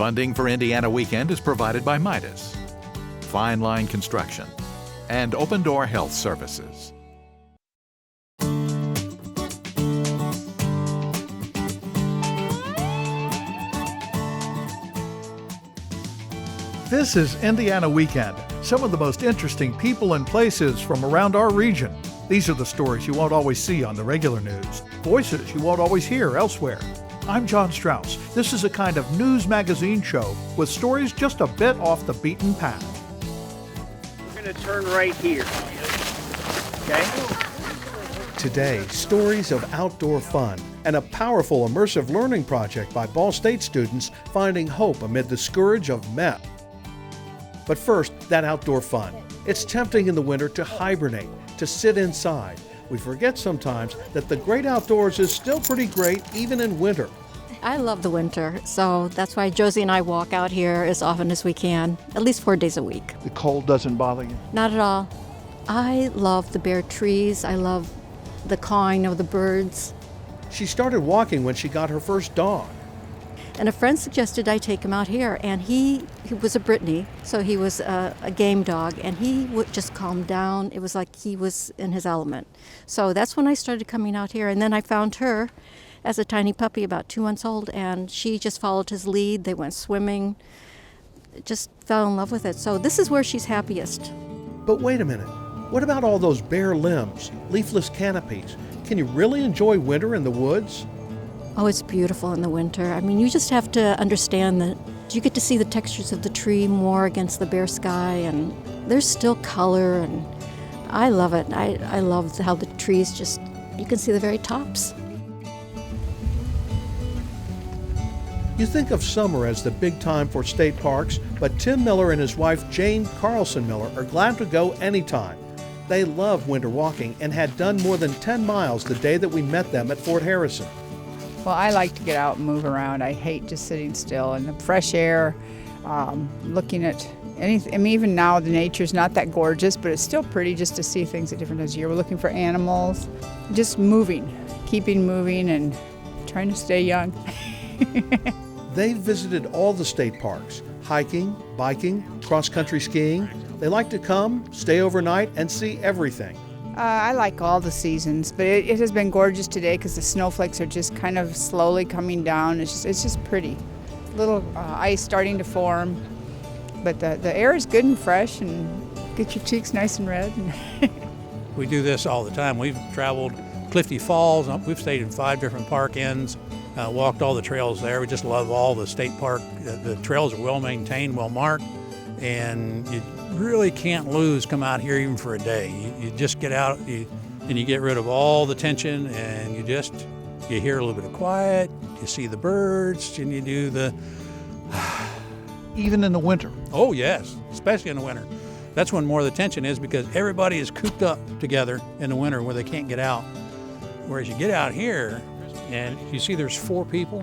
Funding for Indiana Weekend is provided by Midas, Fine Line Construction, and Open Door Health Services. This is Indiana Weekend. Some of the most interesting people and places from around our region. These are the stories you won't always see on the regular news, voices you won't always hear elsewhere. I'm John Strauss. This is a kind of news magazine show with stories just a bit off the beaten path. We're going to turn right here. Okay? Today, stories of outdoor fun and a powerful immersive learning project by Ball State students finding hope amid the scourge of meth. But first, that outdoor fun. It's tempting in the winter to hibernate, to sit inside. We forget sometimes that the great outdoors is still pretty great even in winter. I love the winter, so that's why Josie and I walk out here as often as we can, at least 4 days a week. The cold doesn't bother you? Not at all. I love the bare trees. I love the cawing of the birds. She started walking when she got her first dog. And a friend suggested I take him out here, and he was a Brittany, so he was a game dog, and he would just calm down. It was like he was in his element. So that's when I started coming out here, and then I found her as a tiny puppy, about 2 months old, and she just followed his lead. They went swimming, just fell in love with it. So this is where she's happiest. But wait a minute, what about all those bare limbs, leafless canopies? Can you really enjoy winter in the woods? Oh, it's beautiful in the winter. I mean, you just have to understand that you get to see the textures of the tree more against the bare sky, and there's still color, and I love it. I love how the trees just, you can see the very tops. You think of summer as the big time for state parks, but Tim Miller and his wife Jane Carlson Miller are glad to go anytime. They love winter walking and had done more than 10 miles the day that we met them at Fort Harrison. Well, I like to get out and move around. I hate just sitting still. And the fresh air, looking at anything. I mean, even now the nature's not that gorgeous, but it's still pretty just to see things at different times of year. We're looking for animals, just moving, keeping moving and trying to stay young. They've visited all the state parks, hiking, biking, cross-country skiing. They like to come, stay overnight, and see everything. I like all the seasons, but it has been gorgeous today because the snowflakes are just kind of slowly coming down. It's just pretty. Little ice starting to form, but the air is good and fresh and get your cheeks nice and red. We do this all the time. We've traveled Clifty Falls. We've stayed in 5 different park ends, walked all the trails there. We just love all the state park. The trails are well maintained, well marked, and you really can't lose come out here even for a day. You just get out and you get rid of all the tension, and you hear a little bit of quiet, you see the birds, and you do the... Even in the winter? Oh yes, especially in the winter. That's when more of the tension is because everybody is cooped up together in the winter where they can't get out. Whereas you get out here and you see there's 4 people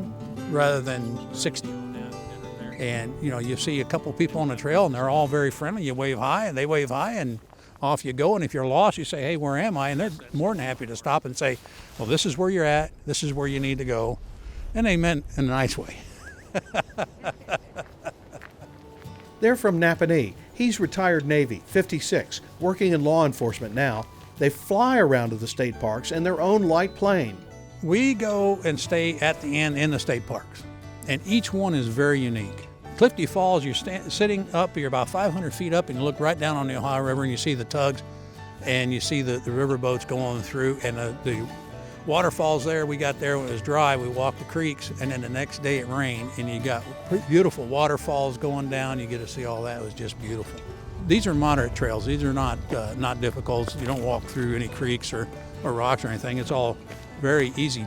rather than 60. And, you see a couple people on the trail, and they're all very friendly. You wave hi, and they wave hi, and off you go. And if you're lost, you say, hey, where am I? And they're more than happy to stop and say, well, this is where you're at. This is where you need to go. And they meant in a nice way. They're from Napanee. He's retired Navy, 56, working in law enforcement now. They fly around to the state parks in their own light plane. We go and stay at the end in the state parks, and each one is very unique. Clifty Falls, you're sitting up, you're about 500 feet up, and you look right down on the Ohio River, and you see the tugs, and you see the river boats going through, and the waterfalls there. We got there when it was dry. We walked the creeks, and then the next day it rained, and you got beautiful waterfalls going down. You get to see all that. It was just beautiful. These are moderate trails. These are not difficult. You don't walk through any creeks or rocks or anything. It's all very easy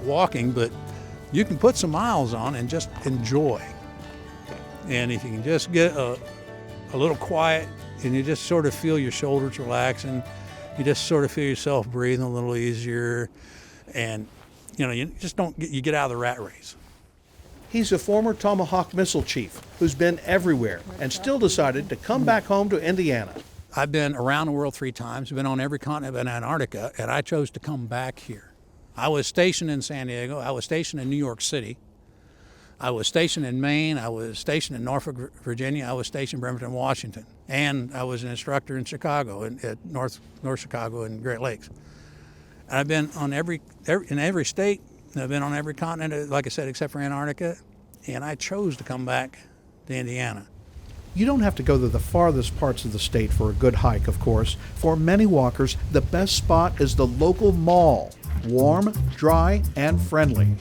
walking, but you can put some miles on and just enjoy. And if you can just get a little quiet and you just sort of feel your shoulders relaxing, you just sort of feel yourself breathing a little easier, and you just you get out of the rat race. He's a former Tomahawk missile chief who's been everywhere and still decided to come back home to Indiana. I've been around the world 3 times, been on every continent in Antarctica, and I chose to come back here. I was stationed in San Diego. I was stationed in New York City. I was stationed in Maine, I was stationed in Norfolk, Virginia, I was stationed in Bremerton, Washington, and I was an instructor in Chicago, at North Chicago and Great Lakes. And I've been on in every state, and I've been on every continent, like I said, except for Antarctica, and I chose to come back to Indiana. You don't have to go to the farthest parts of the state for a good hike, of course. For many walkers, the best spot is the local mall. Warm, dry, and friendly.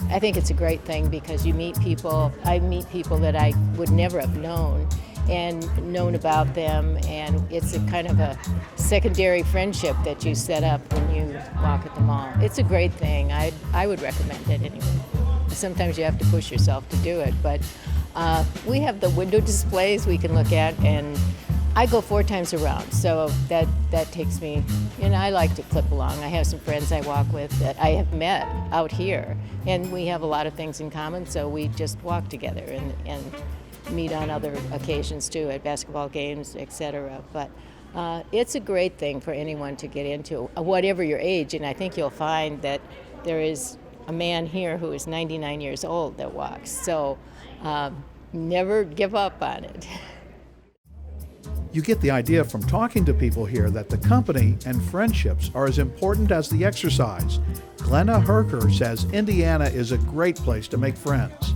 I think it's a great thing because you meet people. I meet people that I would never have known and known about them, and it's a kind of a secondary friendship that you set up when you walk at the mall. It's a great thing. I would recommend it anyway. Sometimes you have to push yourself to do it, but we have the window displays we can look at, and I go 4 times around, so that takes me, and I like to clip along. I have some friends I walk with that I have met out here, and we have a lot of things in common, so we just walk together and meet on other occasions too, at basketball games, etc. But it's a great thing for anyone to get into, whatever your age, and I think you'll find that there is a man here who is 99 years old that walks, so never give up on it. You get the idea from talking to people here that the company and friendships are as important as the exercise. Glenna Herker says Indiana is a great place to make friends.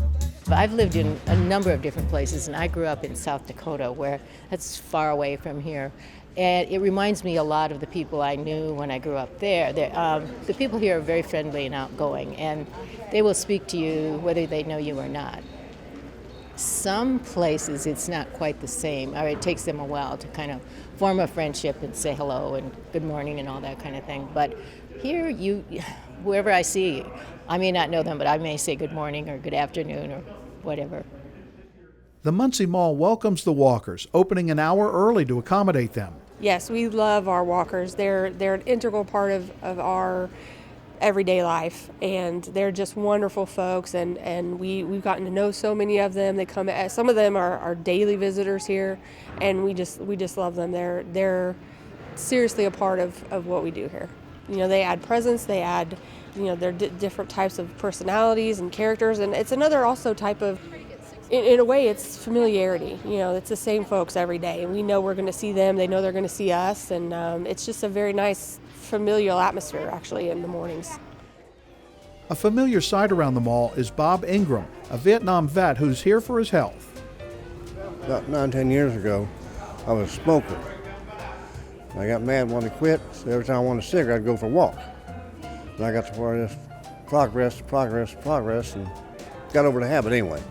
I've lived in a number of different places, and I grew up in South Dakota, where that's far away from here. And it reminds me a lot of the people I knew when I grew up there. The people here are very friendly and outgoing, and they will speak to you whether they know you or not. Some places it's not quite the same, or it takes them a while to kind of form a friendship and say hello and good morning and all that kind of thing. But here, whoever I see, I may not know them, but I may say good morning or good afternoon or whatever. The Muncie Mall welcomes the walkers, opening an hour early to accommodate them. Yes, we love our walkers. They're an integral part of our everyday life, and they're just wonderful folks, and we've gotten to know so many of them. They come, some of them are daily visitors here, and we just love them. They're seriously a part of what we do here. You know, they add presence, they add, you know, they're different types of personalities and characters, and it's another also type of, in a way, it's familiarity. You know, it's the same folks every day, and we know we're going to see them, they know they're going to see us, and it's just a very nice familial atmosphere, actually, in the mornings. A familiar sight around the mall is Bob Ingram, a Vietnam vet who's here for his health. About 9-10 years ago, I was a smoker. I got mad when I quit, so every time I wanted a cigarette, I'd go for a walk. And I got to where this progress, and got over the habit anyway.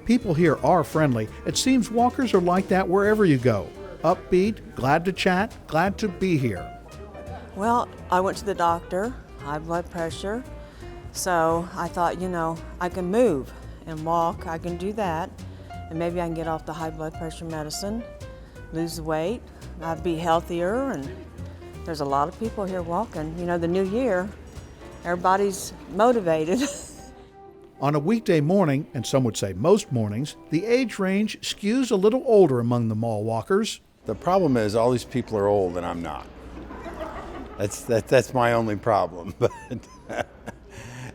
People here are friendly. It seems walkers are like that wherever you go. Upbeat, glad to chat, glad to be here. Well, I went to the doctor, high blood pressure, so I thought, you know, I can move and walk, I can do that, and maybe I can get off the high blood pressure medicine, lose the weight, I'd be healthier, and there's a lot of people here walking. You know, the new year, everybody's motivated. On a weekday morning, and some would say most mornings, the age range skews a little older among the mall walkers. The problem is all these people are old and I'm not. That's my only problem. But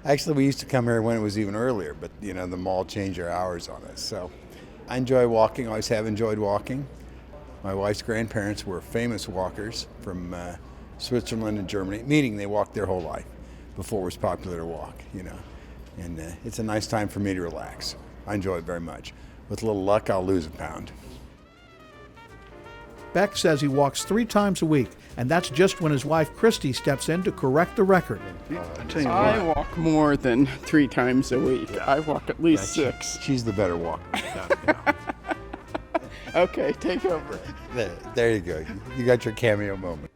actually, we used to come here when it was even earlier, but you know, the mall changed their hours on us. So I enjoy walking, always have enjoyed walking. My wife's grandparents were famous walkers from Switzerland and Germany, meaning they walked their whole life before it was popular to walk, you know. And it's a nice time for me to relax. I enjoy it very much. With a little luck, I'll lose a pound. Beck says he walks 3 times a week, and that's just when his wife Christy steps in to correct the record. I walk more than 3 times a week. I walk at least 6. She's the better walker. Okay, take over. There you go. You got your cameo moment.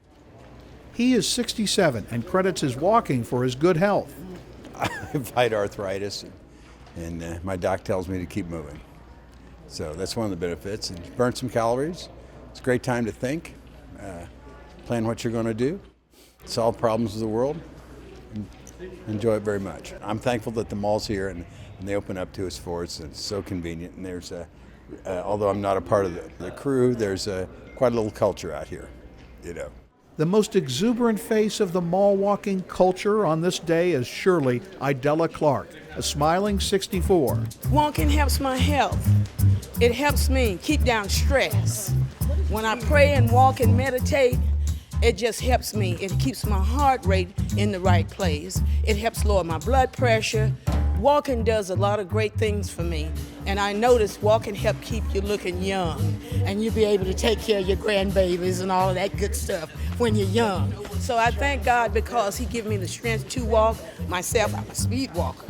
He is 67 and credits his walking for his good health. I fight arthritis, and my doc tells me to keep moving. So that's one of the benefits. And burn some calories. It's a great time to think, plan what you're going to do, solve problems of the world, and enjoy it very much. I'm thankful that the mall's here and they open up to us for us, and it's so convenient. And there's although I'm not a part of the crew, there's quite a little culture out here, you know. The most exuberant face of the mall walking culture on this day is surely Idella Clark, a smiling 64. Walking helps my health. It helps me keep down stress. When I pray and walk and meditate, it just helps me. It keeps my heart rate in the right place. It helps lower my blood pressure. Walking does a lot of great things for me. And I notice walking help keep you looking young. And you'll be able to take care of your grandbabies and all of that good stuff when you're young. So I thank God because He gave me the strength to walk. Myself, I'm a speed walker.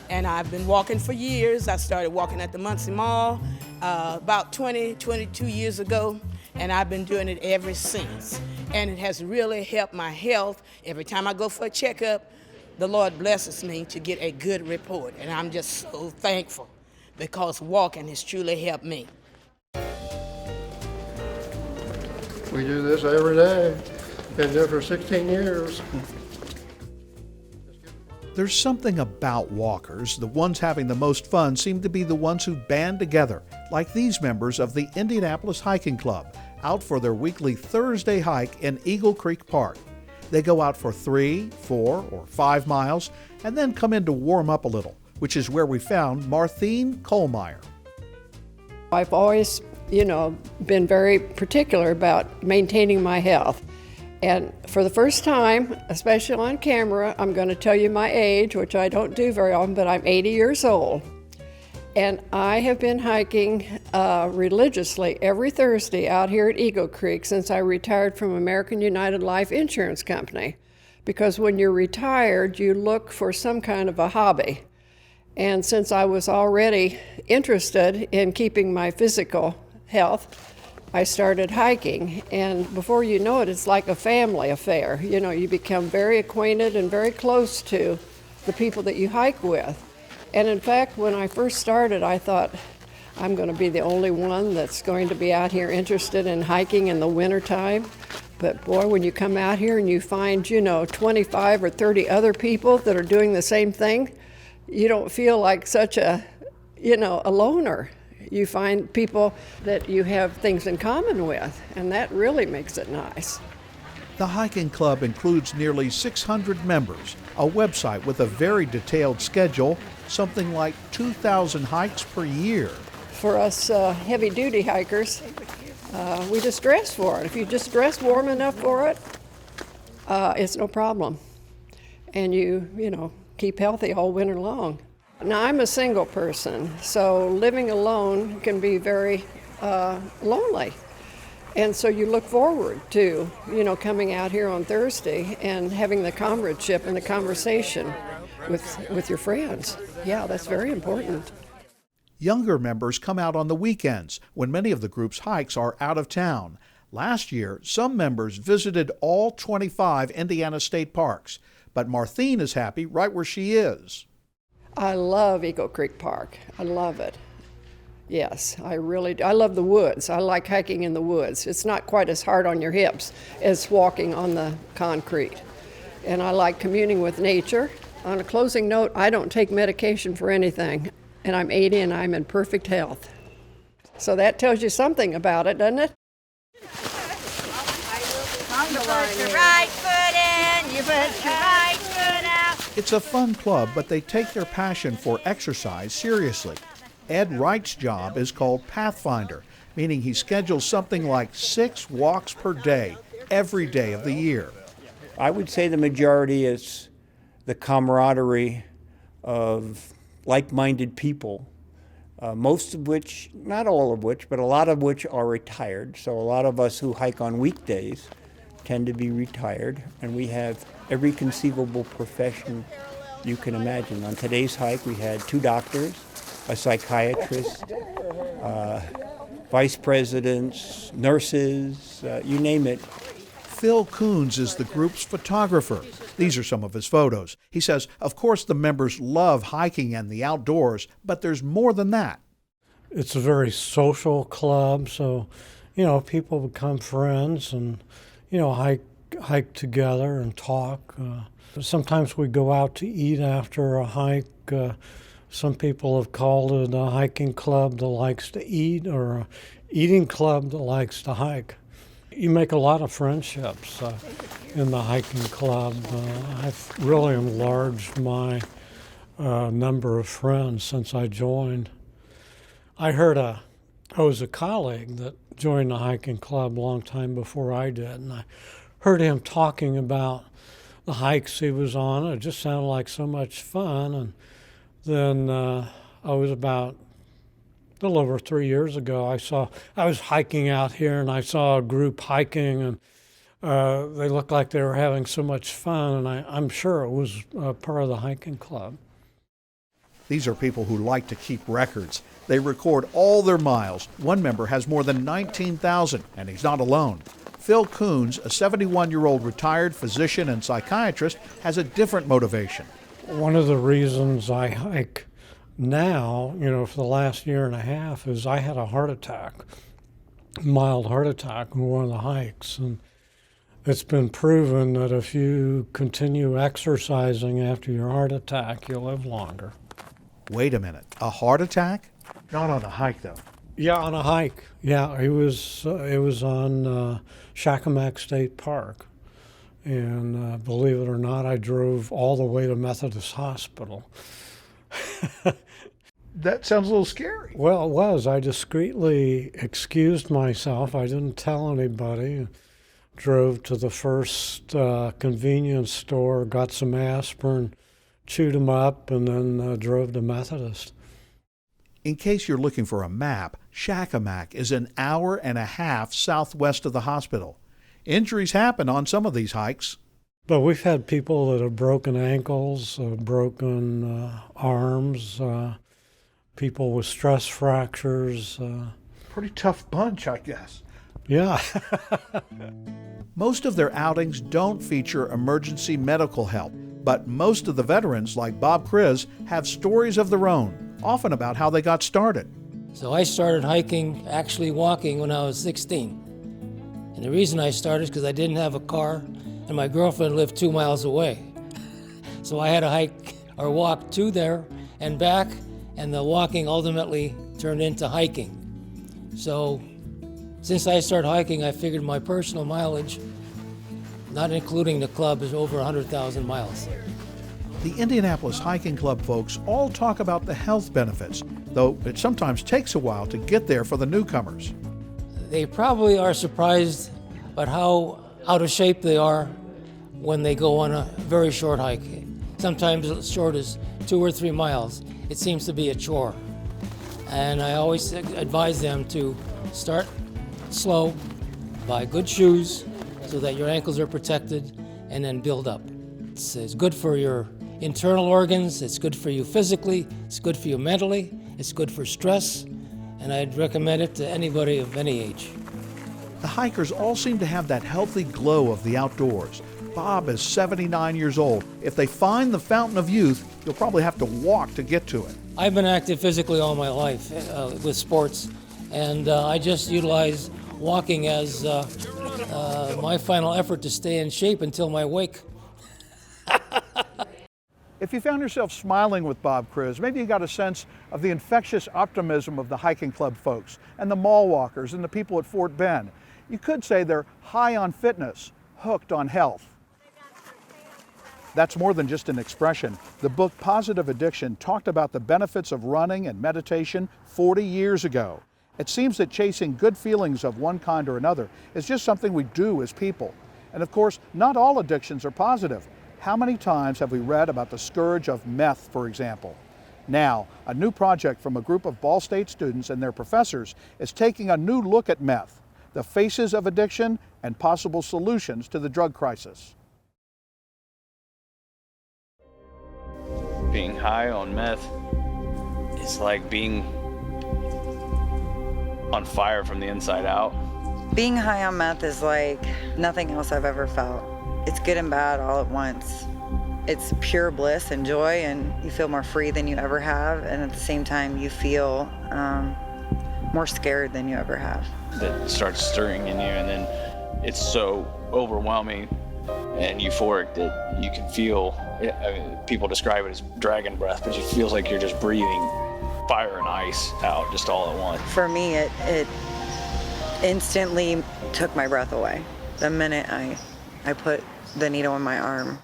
And I've been walking for years. I started walking at the Muncie Mall about 22 years ago. And I've been doing it ever since. And it has really helped my health. Every time I go for a checkup, the Lord blesses me to get a good report. And I'm just so thankful because walking has truly helped me. We do this every day. Been doing it for 16 years. There's something about walkers. The ones having the most fun seem to be the ones who band together, like these members of the Indianapolis Hiking Club, out for their weekly Thursday hike in Eagle Creek Park. They go out for 3, 4, or 5 miles and then come in to warm up a little, which is where we found Marthine Kohlmeyer. I've always, been very particular about maintaining my health. And for the first time, especially on camera, I'm going to tell you my age, which I don't do very often, but I'm 80 years old. And I have been hiking religiously every Thursday out here at Eagle Creek since I retired from American United Life Insurance Company. Because when you're retired, you look for some kind of a hobby. And since I was already interested in keeping my physical health, I started hiking. And before you know it, it's like a family affair. You become very acquainted and very close to the people that you hike with. And in fact, when I first started, I thought, I'm going to be the only one that's going to be out here interested in hiking in the wintertime. But boy, when you come out here and you find, 25 or 30 other people that are doing the same thing, you don't feel like such a loner. You find people that you have things in common with, and that really makes it nice. The hiking club includes nearly 600 members, a website with a very detailed schedule, something like 2,000 hikes per year. For us heavy-duty hikers, we just dress for it. If you just dress warm enough for it, it's no problem. And you keep healthy all winter long. Now, I'm a single person, so living alone can be very lonely. And so you look forward to, coming out here on Thursday and having the comradeship and the conversation with your friends. Yeah, that's very important. Younger members come out on the weekends when many of the group's hikes are out of town. Last year, some members visited all 25 Indiana state parks, but Marthine is happy right where she is. I love Eagle Creek Park. I love it. Yes, I really do. I love the woods. I like hiking in the woods. It's not quite as hard on your hips as walking on the concrete. And I like communing with nature. On a closing note, I don't take medication for anything, and I'm 80 and I'm in perfect health. So that tells you something about it, doesn't it? You put your right foot in, you put your right foot out. It's a fun club, but they take their passion for exercise seriously. Ed Wright's job is called Pathfinder, meaning he schedules something like 6 walks per day, every day of the year. I would say the majority is the camaraderie of like-minded people, most of which, not all of which, but a lot of which are retired. So a lot of us who hike on weekdays tend to be retired, and we have every conceivable profession you can imagine. On today's hike, we had 2 doctors, a psychiatrist, vice presidents, nurses, you name it. Phil Coons is the group's photographer. These are some of his photos. He says, of course, the members love hiking and the outdoors, but there's more than that. It's a very social club, so, people become friends and, hike together and talk. Sometimes we go out to eat after a hike. Some people have called it a hiking club that likes to eat or a eating club that likes to hike. You make a lot of friendships in the hiking club. I've really enlarged my number of friends since I joined. I was a colleague that joined the hiking club a long time before I did, and I heard him talking about the hikes he was on. It just sounded like so much fun. And then I was about a little over 3 years ago, I was hiking out here and I saw a group hiking, and they looked like they were having so much fun, and I'm sure it was part of the hiking club. These are people who like to keep records. They record all their miles. One member has more than 19,000, and he's not alone. Phil Coons, a 71-year-old retired physician and psychiatrist, has a different motivation. One of the reasons I hike now, for the last year and a half, is I had a heart attack, mild heart attack on one of the hikes. And it's been proven that if you continue exercising after your heart attack, you'll live longer. Wait a minute, a heart attack? Not on a hike, though. Yeah, on a hike. Yeah, it was on Shakamak State Park. And believe it or not, I drove all the way to Methodist Hospital. That sounds a little scary. Well, it was. I discreetly excused myself. I didn't tell anybody. Drove to the first convenience store, got some aspirin, chewed them up, and then drove to Methodist. In case you're looking for a map, Shakamak is an hour and a half southwest of the hospital. Injuries happen on some of these hikes. But we've had people that have broken ankles, broken arms, people with stress fractures. Pretty tough bunch, I guess. Yeah. Most of their outings don't feature emergency medical help, but most of the veterans, like Bob Kriz, have stories of their own, often about how they got started. So I started hiking, actually walking, when I was 16. And the reason I started is because I didn't have a car, and my girlfriend lived 2 miles away. So I had to hike or walk to there and back, and the walking ultimately turned into hiking. So since I started hiking, I figured my personal mileage, not including the club, is over 100,000 miles. The Indianapolis Hiking Club folks all talk about the health benefits, though it sometimes takes a while to get there for the newcomers. They probably are surprised at how out of shape they are when they go on a very short hike. Sometimes as short as 2 or 3 miles. It seems to be a chore. And I always advise them to start slow, buy good shoes so that your ankles are protected, and then build up. It's good for your internal organs, it's good for you physically, it's good for you mentally, it's good for stress, and I'd recommend it to anybody of any age. The hikers all seem to have that healthy glow of the outdoors. Bob is 79 years old. If they find the fountain of youth, you'll probably have to walk to get to it. I've been active physically all my life with sports, and I just utilize walking as my final effort to stay in shape until my wake. If you found yourself smiling with Bob Kriz, maybe you got a sense of the infectious optimism of the hiking club folks and the mall walkers and the people at Fort Bend. You could say they're high on fitness, hooked on health. That's more than just an expression. The book Positive Addiction talked about the benefits of running and meditation 40 years ago. It seems that chasing good feelings of one kind or another is just something we do as people. And of course, not all addictions are positive. How many times have we read about the scourge of meth, for example? Now, a new project from a group of Ball State students and their professors is taking a new look at meth, the faces of addiction, and possible solutions to the drug crisis. Being high on meth is like being on fire from the inside out. Being high on meth is like nothing else I've ever felt. It's good and bad all at once. It's pure bliss and joy, and you feel more free than you ever have, and at the same time you feel more scared than you ever have. That starts stirring in you, and then it's so overwhelming and euphoric that you can feel, people describe it as dragon breath, but it feels like you're just breathing fire and ice out just all at once. For me, it instantly took my breath away the minute I put the needle in my arm.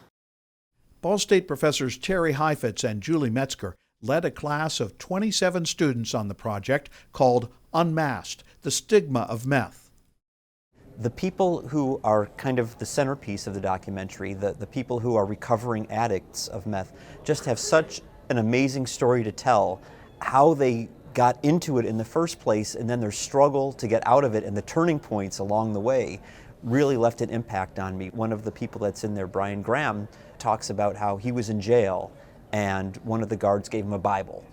Ball State professors Terry Heifetz and Julie Metzger led a class of 27 students on the project called Unmasked, the Stigma of Meth. The people who are kind of the centerpiece of the documentary, the people who are recovering addicts of meth, just have such an amazing story to tell, how they got into it in the first place and then their struggle to get out of it and the turning points along the way really left an impact on me. One of the people that's in there, Brian Graham, talks about how he was in jail and one of the guards gave him a Bible.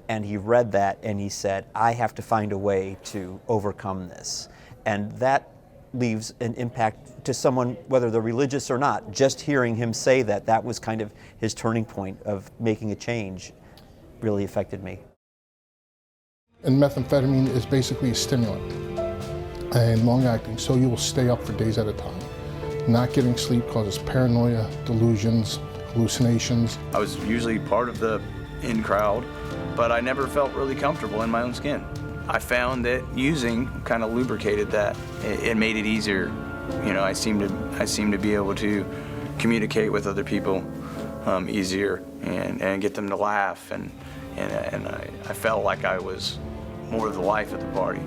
And he read that and he said, I have to find a way to overcome this. And that leaves an impact to someone, whether they're religious or not. Just hearing him say that, that was kind of his turning point of making a change, really affected me. And methamphetamine is basically a stimulant and long-acting, so you will stay up for days at a time. Not getting sleep causes paranoia, delusions, hallucinations. I was usually part of the in crowd, but I never felt really comfortable in my own skin. I found that using kind of lubricated that. It made it easier. You know, I seemed to be able to communicate with other people easier and get them to laugh, and I felt like I was more of the life of the party.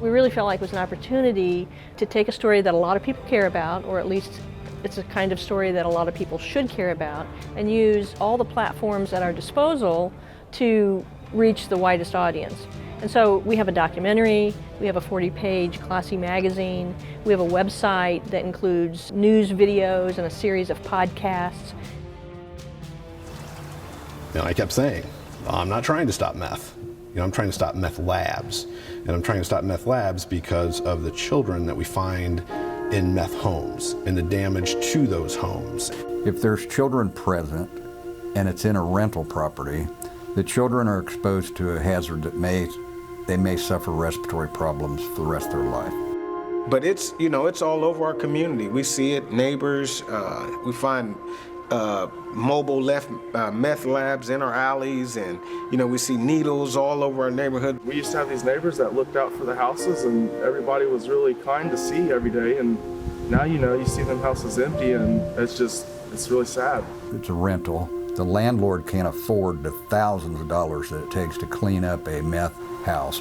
We really felt like it was an opportunity to take a story that a lot of people care about, or at least it's a kind of story that a lot of people should care about, and use all the platforms at our disposal to reach the widest audience. And so we have a documentary, we have a 40-page classy magazine, we have a website that includes news videos and a series of podcasts. And I kept saying, I'm not trying to stop meth. You know, I'm trying to stop meth labs. And I'm trying to stop meth labs because of the children that we find in meth homes and the damage to those homes. If there's children present and it's in a rental property, the children are exposed to a hazard that they may suffer respiratory problems for the rest of their life. But it's all over our community. We see it, neighbors, we find mobile meth labs in our alleys, and we see needles all over our neighborhood. We used to have these neighbors that looked out for the houses, and everybody was really kind to see every day, and now you see them houses empty, and it's really sad. It's a rental. The landlord can't afford the thousands of dollars that it takes to clean up a meth house,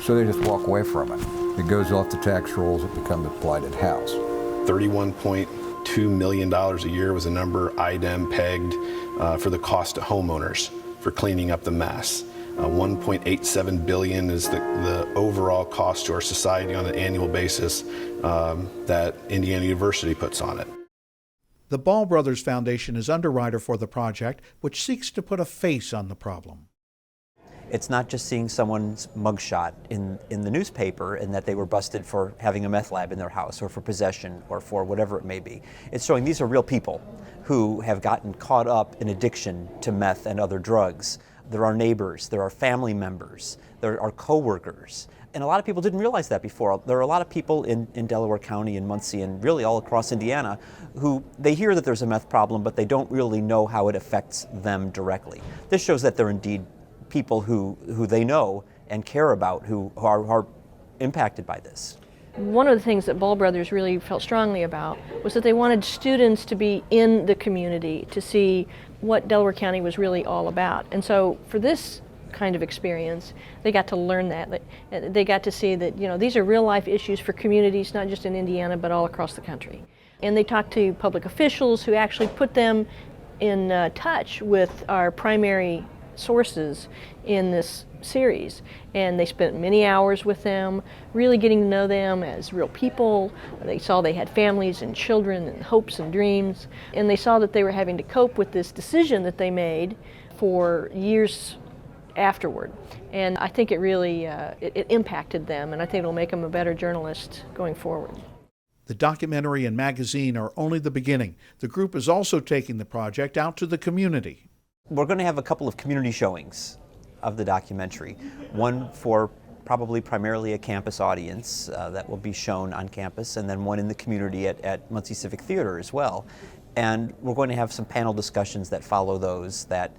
so they just walk away from it. It goes off the tax rolls, it becomes a blighted house. $31.2 million a year was a number IDEM pegged for the cost to homeowners for cleaning up the mess. $1.87 billion is the overall cost to our society on an annual basis that Indiana University puts on it. The Ball Brothers Foundation is underwriter for the project, which seeks to put a face on the problem. It's not just seeing someone's mugshot in the newspaper and that they were busted for having a meth lab in their house or for possession or for whatever it may be. It's showing these are real people who have gotten caught up in addiction to meth and other drugs. There are neighbors, there are family members, there are coworkers. And a lot of people didn't realize that before. There are a lot of people in Delaware County and Muncie and really all across Indiana who they hear that there's a meth problem, but they don't really know how it affects them directly. This shows that they're indeed people who they know and care about who are impacted by this. One of the things that Ball Brothers really felt strongly about was that they wanted students to be in the community to see what Delaware County was really all about. And so for this kind of experience, they got to learn that. They got to see that these are real life issues for communities, not just in Indiana, but all across the country. And they talked to public officials who actually put them in touch with our primary sources in this series, and they spent many hours with them, really getting to know them as real people. They saw they had families and children and hopes and dreams, and they saw that they were having to cope with this decision that they made for years afterward. And I think it really it impacted them, and I think it'll make them a better journalist going forward. The documentary and magazine are only the beginning. The group is also taking the project out to the community. We're going to have a couple of community showings of the documentary. One for probably primarily a campus audience that will be shown on campus, and then one in the community at Muncie Civic Theater as well. And we're going to have some panel discussions that follow those that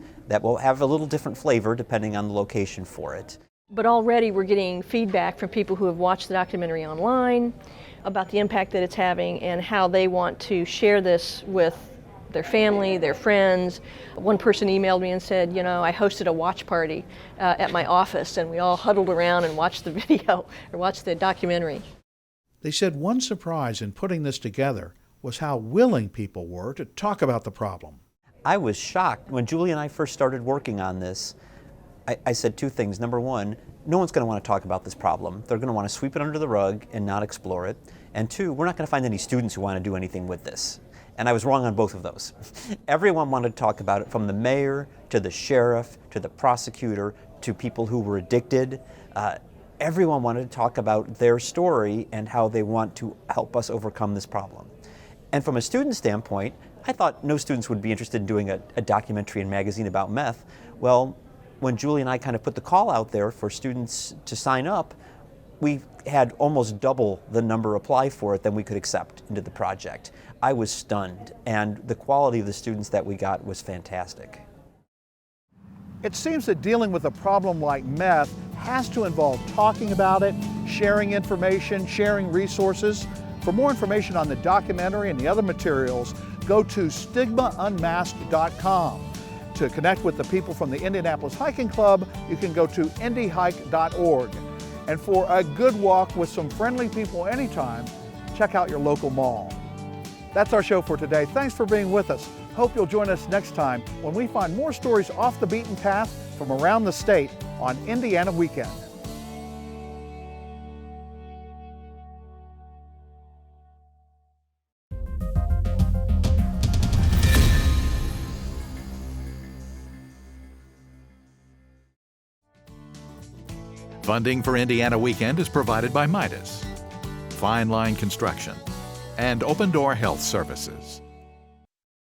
will have a little different flavor depending on the location for it. But already we're getting feedback from people who have watched the documentary online about the impact that it's having and how they want to share this with their family, their friends. One person emailed me and said, you know, I hosted a watch party at my office and we all huddled around and watched the video or watched the documentary. They said one surprise in putting this together was how willing people were to talk about the problem. I was shocked when Julie and I first started working on this. I said two things. Number one, no one's going to want to talk about this problem. They're going to want to sweep it under the rug and not explore it. And two, we're not going to find any students who want to do anything with this. And I was wrong on both of those. Everyone wanted to talk about it, from the mayor to the sheriff to the prosecutor to people who were addicted. Everyone wanted to talk about their story and how they want to help us overcome this problem. And from a student standpoint, I thought no students would be interested in doing a documentary and magazine about meth. Well, when Julie and I kind of put the call out there for students to sign up, we had almost double the number apply for it than we could accept into the project. I was stunned, and the quality of the students that we got was fantastic. It seems that dealing with a problem like meth has to involve talking about it, sharing information, sharing resources. For more information on the documentary and the other materials, go to stigmaunmasked.com. To connect with the people from the Indianapolis Hiking Club, you can go to indyhike.org. And for a good walk with some friendly people anytime, check out your local mall. That's our show for today. Thanks for being with us. Hope you'll join us next time when we find more stories off the beaten path from around the state on Indiana Weekend. Funding for Indiana Weekend is provided by Midas, Fine Line Construction, and Open Door Health Services.